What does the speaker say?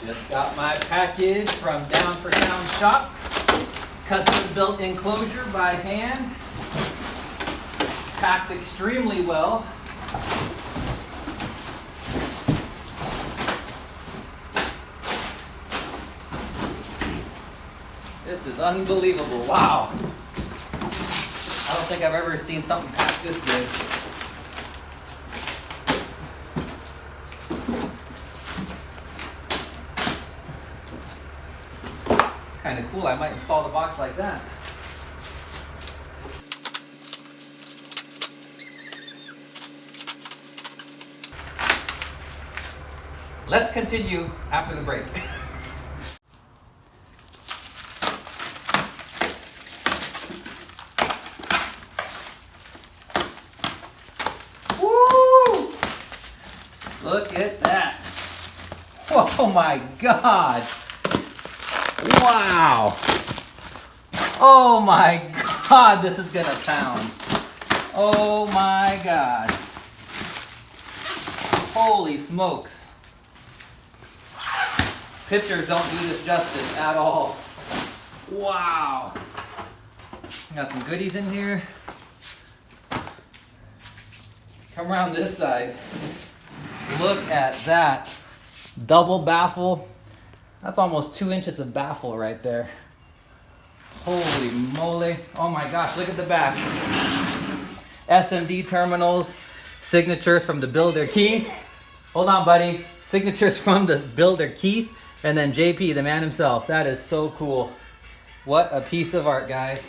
Just got my package from Down4sound shop. Custom built enclosure by hand. Packed extremely well. This is unbelievable. Wow. I don't think I've ever seen something packed this good. It's kind of cool. I might install the box like that. Let's continue after the break. Woo! Look at that. Oh my God. Wow. Oh my God, this is gonna pound. Oh my God. Holy smokes. Pictures don't do this justice at all. Wow. Got some goodies in here. Come around this side. Look at that. Double baffle. That's almost 2 inches of baffle right there. Holy moly. Oh my gosh, look at the back. SMD terminals. Signatures from the builder Keith. Hold on, buddy. Signatures from the builder Keith. And then JP, the man himself. That is so cool. What a piece of art, guys.